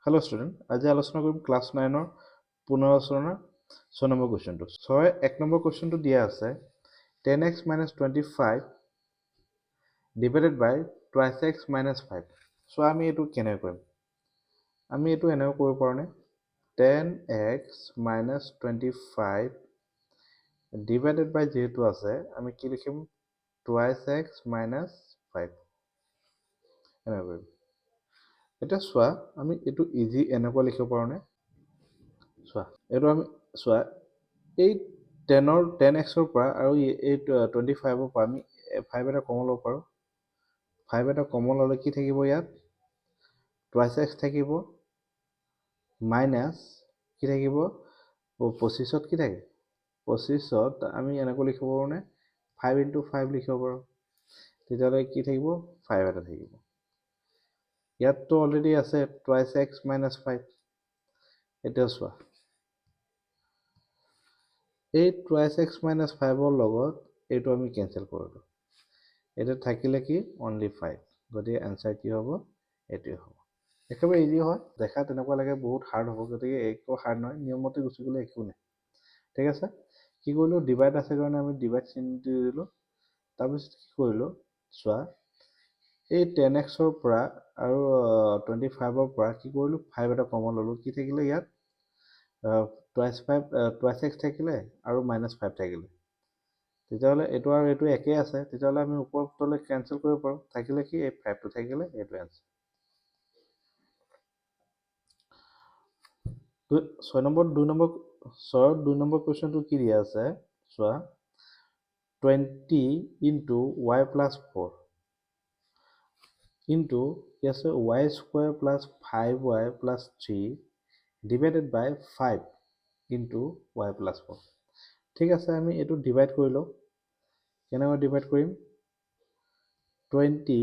Hello' student, আজি আলোচনা কৰিম ক্লাছ 9-ৰ পুনৰালোচনাৰ 6 নম্বৰ কুৱেশ্যনটো। 1 নম্বৰ কুৱেশ্যনটো দিয়া আছে 10x - 25 ডিভাইডেড বাই 2x - 5। চ' আমি এইটো কেনেকৈ কৰিম? আমি এইটো এনেকৈ কৰিব পাৰোঁনে 10x - 25 ডিভাইডেড বাই যিহেতু আছে আমি কি লিখিম 2x - 5 এনেকৈ কৰিম। এতিয়া চোৱা আমি এইটো ইজি এনেকুৱা লিখিব পাৰোঁনে চোৱা এইটো আমি চোৱা এই 10xৰ পৰা আৰু এই 25ৰ পৰা আমি 5 এটা কমন ল'ব পাৰোঁ। 5 এটা কমন ল'লে কি থাকিব ইয়াত 2x থাকিব মাইনাছ কি থাকিব 25ত কি থাকে 25ত আমি এনেকৈ লিখিব পাৰোঁনে 5 × 5 লিখিব পাৰোঁ। তেতিয়াহ'লে কি থাকিব 5 এটা থাকিব। ইয়াততো অলৰেডি আছে 2x - 5। এতিয়া চোৱা এই 2x - 5ৰ লগত এইটো আমি কেঞ্চেল কৰিলোঁ। এতিয়া থাকিলে কি অনলি 5। গতিকে এনচাৰ কি হ'ব এইটোৱে হ'ব। একেবাৰে ইজি হয়, দেখা তেনেকুৱা লাগে বহুত হাৰ্ড হ'ব, গতিকে একো হাৰ্ড নহয়, নিয়মমতে গুচি গ'লে একো নাই। ঠিক আছে, কি কৰিলোঁ ডিভাইড আছে কাৰণে আমি ডিভাইড চিন দি দিলোঁ। তাৰপিছত কি কৰিলোঁ চোৱা এই 10xৰ পৰা আৰু 25ৰ পৰা কি কৰিলোঁ 5 এটা কমন ল'লোঁ। কি থাকিলে ইয়াত 2x থাকিলে আৰু -5 থাকিলে। তেতিয়াহ'লে এইটো আৰু এইটো একেই আছে, তেতিয়াহ'লে আমি ওপৰৰ তললৈ কেঞ্চেল কৰিব পাৰোঁ। থাকিলে কি এই 5টো থাকিলে এইটো এনচাৰ। 2 নম্বৰ কুৱেশ্যনটো কি দিয়া আছে চোৱা 20 × y + 4 ইনটু কি আছে y² + 5y + 3 ডিভাইডেড বাই 5 × y + 4। ঠিক আছে, আমি এইটো ডিভাইড কৰি লওঁ। কেনেকৈ ডিভাইড কৰিম 20y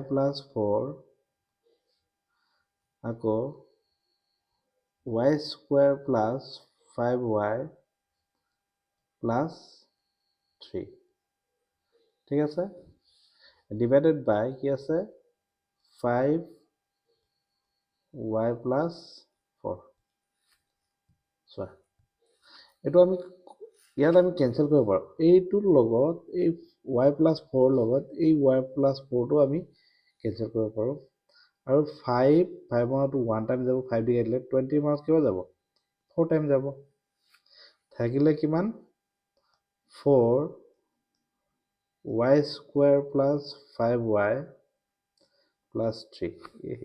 + 4 আকৌ y² + 5y + 3। ঠিক আছে, ডিভাইডেড বাই কি আছে 5y + 4। চোৱা এইটো আমি ইয়াত আমি কেঞ্চেল কৰিব পাৰোঁ। এইটোৰ লগত এই y + 4 লগত এই y + 4টো আমি কেঞ্চেল কৰিব পাৰোঁ। আৰু 5 মানতো 1 টাইম যাব, 5 দি কাটিলে 20 মানত কিমান যাব 4 টাইম যাব। থাকিলে কিমান 4y² + 5y + 3।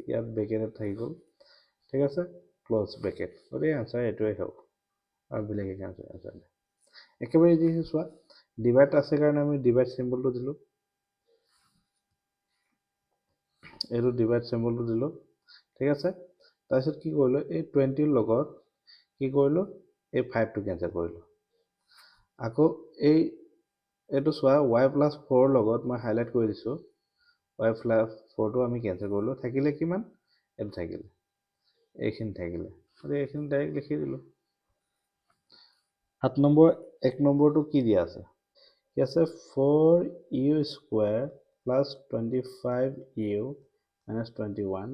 ইয়াত ব্ৰেকেট থাকি গ'ল। ঠিক আছে, ক্ল'জ ব্ৰেকেট। গতিকে এনচাৰ এইটোৱে হ'ব আৰু বেলেগ একো আনচাৰ নাই। একেবাৰে ইজি চোৱা ডিভাইড আছে কাৰণে আমি ডিভাইড চিম্বলটো দিলোঁ। এইটো ডিভাইড চিম্বলটো দিলোঁ। ঠিক আছে, তাৰপিছত কি কৰিলোঁ এই 20ৰ লগত কি কৰিলোঁ এই 5টো কেঞ্চেল কৰিলোঁ। আকৌ এইটো চোৱা y + 4 লগত মই হাইলাইট কৰি দিছোঁ। y + 4টো আমি কেঞ্চেল কৰিলোঁ। থাকিলে কিমান এইটো থাকিলে এইখিনি থাকিলে, গতিকে এইখিনি ডাইৰেক্ট লিখি দিলোঁ। 1 নম্বৰটো কি দিয়া আছে কি আছে 4u² + 25u - 21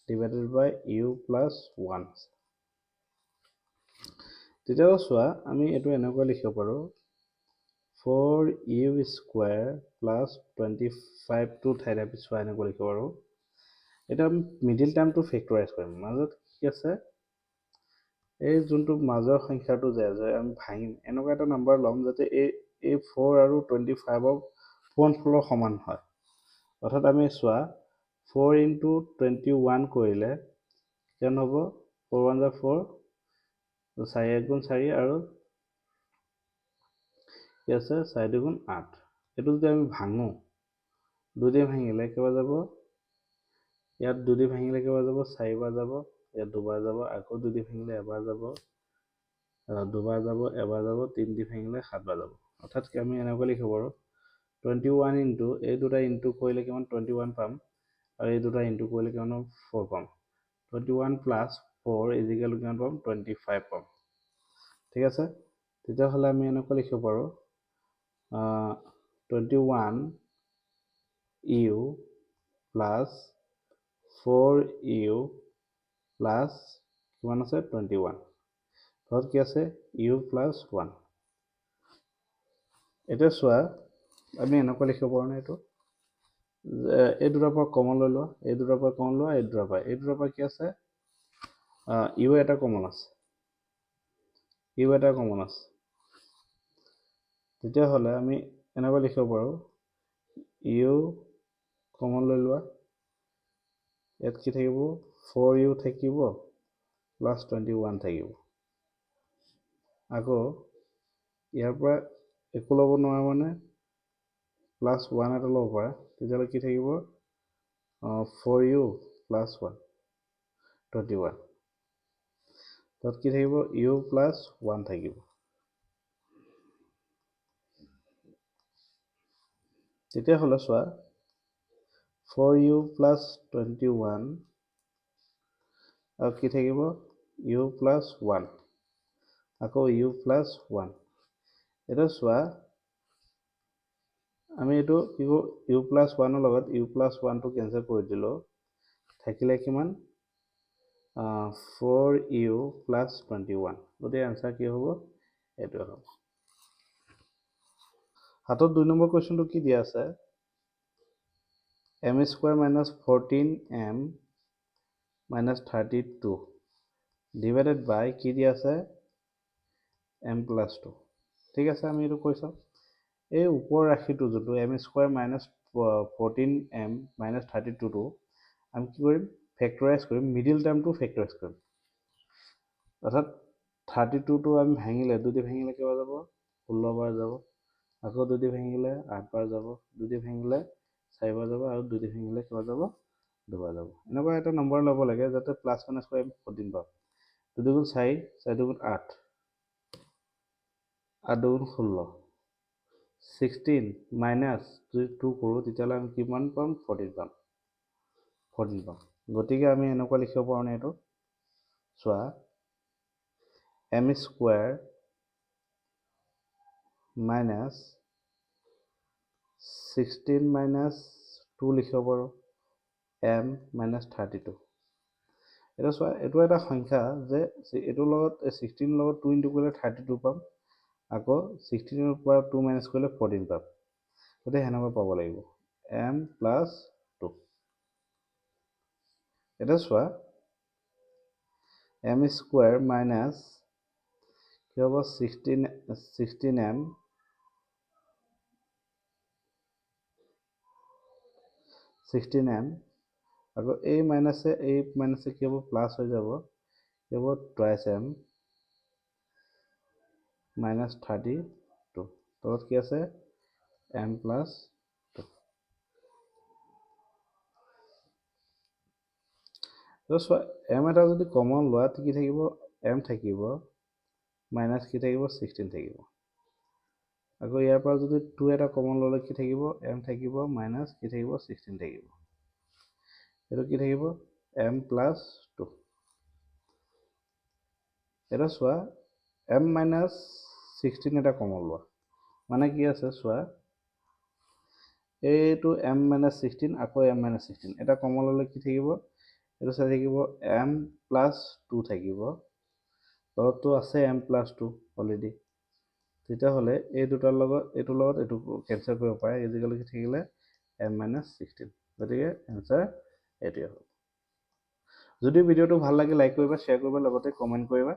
ডিভাইডেড বাই u + 1। তেতিয়াহ'লে চোৱা আমি এইটো এনেকৈ লিখিব পাৰোঁ 4u² + 25টো ঠাইত আমি চোৱা এনেকৈ লিখিব পাৰোঁ। এতিয়া আমি মিডিল টাৰ্মটো ফেক্টৰাইজ কৰিম। মাজত কি আছে এই যোনটো মাজৰ সংখ্যাটো যে আমি ভাঙিম এনেকুৱা এটা নাম্বাৰ ল'ম যাতে এই 4 আৰু 25ৰ পূৰণফলৰ সমান হয়। অৰ্থাৎ আমি চোৱা 4 × 21 কৰিলে কিমান হ'ব 4 × 1 = 4, 4 × 1 = 4 আৰু কি আছে 4 × 2 = 8। এইটো যদি আমি ভাঙো 2 দি ভাঙিলে কেইবাৰ যাব ইয়াত 2 দি ভাঙিলে কেইবাৰ যাব 4 বাৰ যাব, ইয়াত 2 বাৰ যাব, আকৌ 2 দি ভাঙিলে এবাৰ যাব, 2 বাৰ যাব, এবাৰ যাব, 3 দি ভাঙিলে 7 বাৰ যাব। অৰ্থাৎ আমি এনেকৈ লিখিব পাৰোঁ 21 এই দুটা ইনটু কৰিলে কিমান 21 পাম আৰু এই দুটা ইনটু কৰিলে কিমান 4 পাম। 21 + 4 = কিমান পাম 25 পাম। ঠিক আছে, তেতিয়াহ'লে আমি এনেকৈ লিখিব পাৰোঁ 21u + 4u প্লাছ কিমান আছে 21 ধৰ কি আছে u প্লাছ 1 এতিয়া চোৱা আমি এনেকুৱা লিখিব পাৰোঁ নে এইটো এই দুটাৰ পৰা কমন লৈ লোৱা এই দুটাৰ পৰা কমন লোৱা এই দুটাৰ পৰা কি আছে u এটা কমন আছে তেতিয়াহ'লে আমি এনেকুৱা লিখিব পাৰোঁ u কমন লৈ লোৱা ইয়াত কি থাকিব 4u থাকিব প্লাছ 21 থাকিব আকৌ ইয়াৰ পৰা একো ল'ব নোৱাৰা মানে প্লাছ 1 এটা ল'ব পাৰা তেতিয়াহ'লে কি থাকিব 4u প্লাছ 1 21 তাত কি থাকিব u প্লাছ 1 থাকিব তেতিয়াহ'লে চোৱা 4u প্লাছ 21 আৰু কি থাকিব u প্লাছ 1 আকৌ u প্লাছ 1 এটা চোৱা আমি এইটো কি কৰো u প্লাছ 1 ৰ লগত u প্লাছ 1 টো কেনসেল কৰি দিলো থাকিলে কিমান 4u প্লাছ 21 গতিকে আনসাৰ কি হ'ব এইটো হ'ব হাতত 2 নম্বৰ কোৱেশ্চনটো কি দিয়া আছে m square minus 14m minus 32 divided by কি দিয়া আছে m plus 2 ঠিক আছে আমি এইটো কৈ চাওঁ এই ওপৰ ৰাশিটো যোনটো m square minus 14m minus 32 টো আমি কি কৰিম ফেক্টৰাইজ কৰিম মিডল টাৰ্মটো ফেক্টৰাইজ কৰিম অৰ্থাৎ 32 টো আমি ভাঙিলে 2 দি ভাঙিলে কিমান যাব 16 বাৰ যাব আকৌ 2 দি ভাঙিলে 8 বাৰ যাব 2 দি ভাঙিলে 4 বাৰ যাব আৰু 2 দি ভাঙিলে কিমান যাব 2 বাৰ যাব এনেকুৱা এটা নম্বৰ ল'ব লাগে যাতে প্লাস মাইনাস কৰি 14 পাম 2 দুগুণ 4 4 দুগুণ 8 8 দুগুণ 16 16 মাইনাস 2 কৰো তেতিয়ালে আমি কিমান পাম 14 পাম গতিকে আমি এনেকুৱা লিখিব পাৰো নে এটো চোৱা m স্কয়াৰ minus 16 minus 2 লিখিব পাৰো m minus 32 এটা চোৱা এটো এটা সংখ্যা যে এটো লগত 16 লগত 2 ইনটু কৰিলে 32 পাম আকৌ 16 ৰ পৰা 2 মাইনাস কৰিলে 14 পাম গতে হেনেকৈ পাব লাগিব m plus 2 এটা চোৱা m স্কয়াৰ minus কি হ'ব 16m আকৌ এই মাইনাসে কি হ'ব প্লাস হৈ যাব কি হ'ব টুৱাইছ m minus 32 তলত কি আছে m plus 2 তো m এটা যদি কমন লোৱা কি থাকিব m থাকিব মাইনাস কি থাকিব 16 থাকিব আকৌ ইয়াৰ পৰা যদি 2 এটা কমন ললে কি থাকিব m থাকিব মাইনাস কি থাকিব 16 থাকিব এটো কি থাকিব m plus 2 এটা চোৱা m minus 16 এটা কমন লোৱা মানে কি আছে চোৱা এইটো m minus 16 আকৌ m minus 16 এটা কমন ললে কি থাকিব এটো চাই থাকিব m plus 2 থাকিব তলতো আছে m plus 2 অলৰেডি তেতিয়া হলে এই দুটাৰ লগত এটো কেনসেল কৰিব পাৰে ইজিক্যালি কি থাকিলে m minus 16 গতিকে आंसर এটোই হ'ব যদি ভিডিওটো ভাল লাগে লাইক কৰিবা শেয়াৰ কৰিবা লগতে কমেন্ট কৰিবা